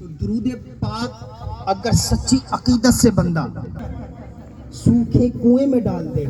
تو درود پاک اگر سچی عقیدت سے بندہ سوکھے کنویں میں ڈال دے،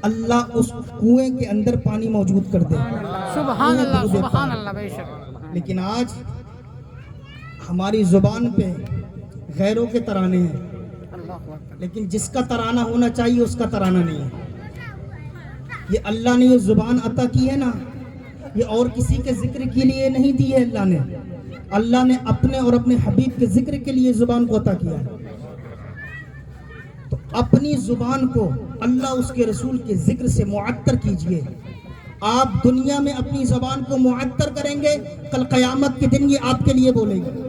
اللہ اس کنویں کے اندر پانی موجود کر دے۔ سبحان اللہ، سبحان اللہ، بے شک۔ لیکن آج ہماری زبان پہ غیروں کے ترانے ہیں، لیکن جس کا ترانہ ہونا چاہیے اس کا ترانہ نہیں ہے۔ یہ اللہ نے یہ زبان عطا کی ہے نا، یہ اور کسی کے ذکر کے لیے نہیں دی ہے، اللہ نے اپنے اور اپنے حبیب کے ذکر کے لیے زبان کو عطا کیا ہے۔ تو اپنی زبان کو اللہ اس کے رسول کے ذکر سے معطر کیجئے۔ آپ دنیا میں اپنی زبان کو معطر کریں گے، کل قیامت کے دن یہ آپ کے لیے بولے گی،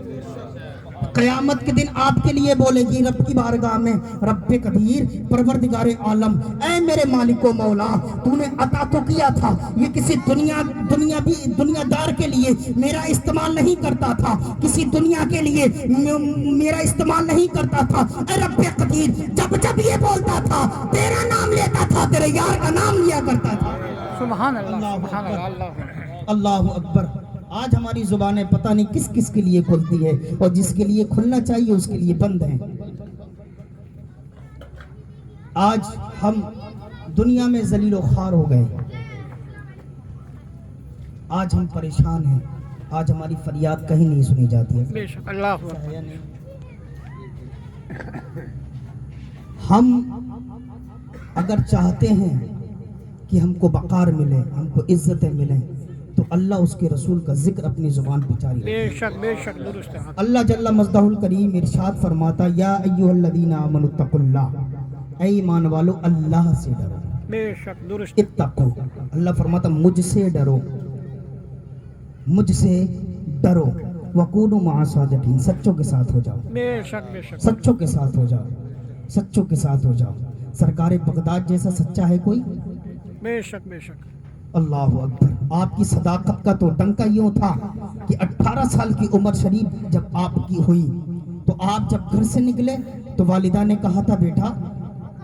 قیامت کے دن آپ کے لیے بولے گی رب کی بارگاہ میں، رب قدیر پروردگار عالم، اے میرے مالک و مولا، تو نے عطا تو کیا تھا، یہ کسی دنیا دار کے لیے میرا استعمال نہیں کرتا تھا، کسی دنیا کے لیے میرا استعمال نہیں کرتا تھا۔ اے رب قدیر، جب یہ بولتا تھا تیرا نام لیتا تھا، تیرے یار کا نام لیا کرتا تھا۔ سبحان اللہ، سبحان اللہ، اللہ اکبر۔ آج ہماری زبانیں پتہ نہیں کس کس کے لیے کھلتی ہے، اور جس کے لیے کھلنا چاہیے اس کے لیے بند ہیں۔ آج ہم دنیا میں ذلیل و خوار ہو گئے، آج ہم پریشان ہیں، آج ہماری فریاد کہیں نہیں سنی جاتی ہے۔ بے شک، اللہ ہم اگر چاہتے ہیں کہ ہم کو وقار ملے، ہم کو عزتیں ملیں، تو اللہ اس کے رسول کا ذکر اپنی زبان پہ جاری رکھے۔ بے شک، بے شک، درست ہے۔ اللہ جل مجدہ الکریم ارشاد فرماتا، یا ایھا الذین آمنوا اتقوا اللہ، اے ایمان والو اللہ سے ڈرو۔ بے شک، درست۔ اتقوا، اللہ فرماتا مجھ سے ڈرو، مجھ سے ڈرو، وکونوا مع الصادقین، سچوں کے ساتھ ہو جاؤ، بے شک، بے شک، سچوں کے ساتھ ہو جاؤ، سچوں کے ساتھ ہو جاؤ۔ سرکار بغداد جیسا سچا ہے کوئی؟ بے شک، بے شک۔ اللہ اکبر۔ آپ کی صداقت کا تو ڈنکا یوں تھا کہ 18 سال کی عمر شریف جب آپ کی ہوئی تو آپ جب گھر سے نکلے تو والدہ نے کہا تھا، بیٹا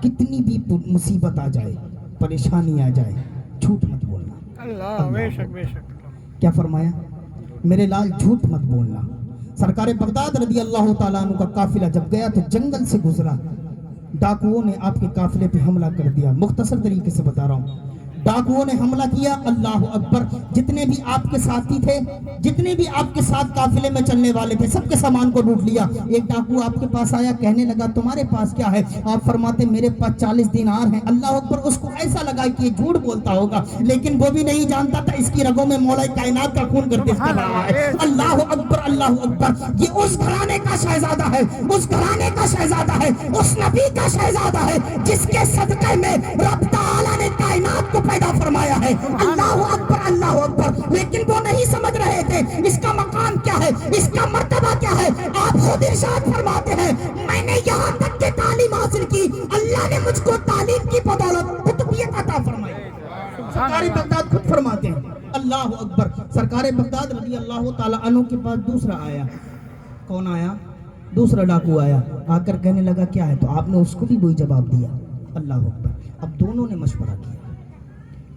کتنی بھی مصیبت آ جائے، پریشانی آ جائے، جھوٹ مت بولنا۔ اللہ، بے شک، بے شک۔ کیا فرمایا؟ میرے لال جھوٹ مت بولنا۔ سرکار بغداد رضی اللہ تعالیٰ عنہ کا قافلہ جب گیا تو جنگل سے گزرا، ڈاکوؤں نے آپ کے قافلے پہ حملہ کر دیا۔ مختصر طریقے سے بتا رہا ہوں، ڈاکوؤں نے حملہ کیا، اللہ اکبر، جتنے بھی آپ کے ساتھی تھے، جتنے بھی آپ کے ساتھ قافلے میں چلنے والے تھے، سب کے سامان کو لوٹ لیا۔ ایک ڈاکو آپ کے پاس آیا، کہنے لگا تمہارے پاس کیا ہے؟ آپ فرماتے میرے پاس 40 دینار ہیں۔ اللہ اکبر، اس کو ایسا لگا کہ یہ جھوٹ بولتا ہوگا، لیکن وہ بھی نہیں جانتا تھا اس کی رگوں میں مولا کائنات کا خون گردش کر رہا ہے۔ اللہ اکبر، اللہ اکبر، یہ اس گھرانے کا شہزادہ ہے، اس گھرانے کا شہزادہ ہے، اس نبی کا شہزادہ ہے جس کے صدقے میں رب تعالیٰ نے کائنات کو پیدا فرمایا ہے۔ اللہ اکبر، اللہ اکبر، لیکن وہ نہیں سمجھ رہے تھے اس کا مقام کیا ہے، اس کا مرتبہ کیا ہے۔ آپ خود ارشاد فرماتے ہیں، میں نے یہاں تک کہ تعلیم حاصل کی، اللہ نے مجھ کو تعلیم کی بدولت قطبیت عطا فرمائی۔ سرکار بغداد خود فرماتے ہیں، اللہ اکبر۔ سرکار بغداد رضی اللہ تعالیٰ عنہ کے پاس دوسرا آیا۔ کون آیا؟ دوسرا ڈاکو آیا، آ کر کہنے لگا کیا ہے؟ تو آپ نے اس کو بھی وہی جواب دیا۔ اللہ اکبر۔ اب دونوں نے مشورہ کیا،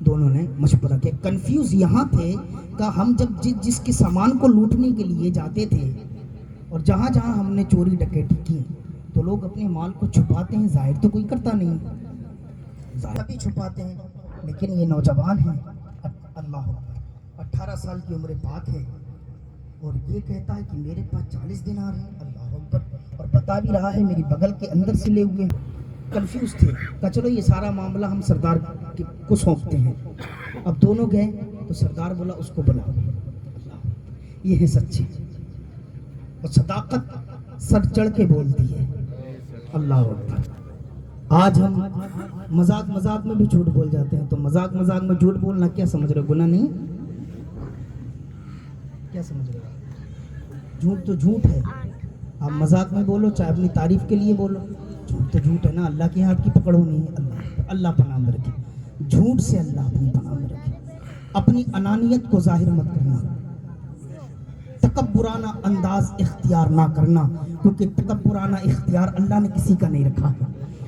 دونوں نے مشورہ کیا، کنفیوز یہاں تھے کہ ہم جب جس کے سامان کو لوٹنے کے لیے جاتے تھے اور جہاں جہاں ہم نے چوری ڈکیٹی کی تو لوگ اپنے مال کو چھپاتے ہیں، ظاہر تو کوئی کرتا نہیں، ظاہر بھی چھپاتے ہیں، لیکن یہ نوجوان ہیں، اللہ اکبر، 18 سال کی عمر پاک ہے اور یہ کہتا ہے کہ میرے پاس 40 دینار ہیں، اللہ اکبر، اور بتا بھی رہا ہے میری بغل کے اندر سے لے ہوئے۔ کنفیوز تھے کہ چلو یہ سارا معاملہ ہم سردار کو سونپتے ہیں۔ اب دونوں گئے تو سردار بولا اس کو بلاؤ، یہ ہے سچے، اور صداقت سر چڑھ کے بولتی ہے، اللہ اکبر۔ آج ہم مذاق مذاق میں بھی جھوٹ بول جاتے ہیں، تو مذاق مذاق میں جھوٹ بولنا کیا سمجھ رہے ہو؟ گناہ نہیں؟ کیا سمجھ رہے ہو؟ جھوٹ تو جھوٹ ہے، آپ مذاق میں بولو چاہے اپنی تعریف کے لیے بولو، جھوٹ تو جھوٹ ہے نا، اللہ کے ہاتھ کی پکڑ ہونی ہے۔ اللہ پناہ میں رکھے، جھوٹ سے اللہ اپنی پناہ میں رکھے۔ اپنی انانیت کو ظاہر مت کرنا، تکبرانہ انداز اختیار نہ کرنا، کیونکہ تکبرانہ اختیار اللہ نے کسی کا نہیں رکھا ہے۔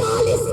40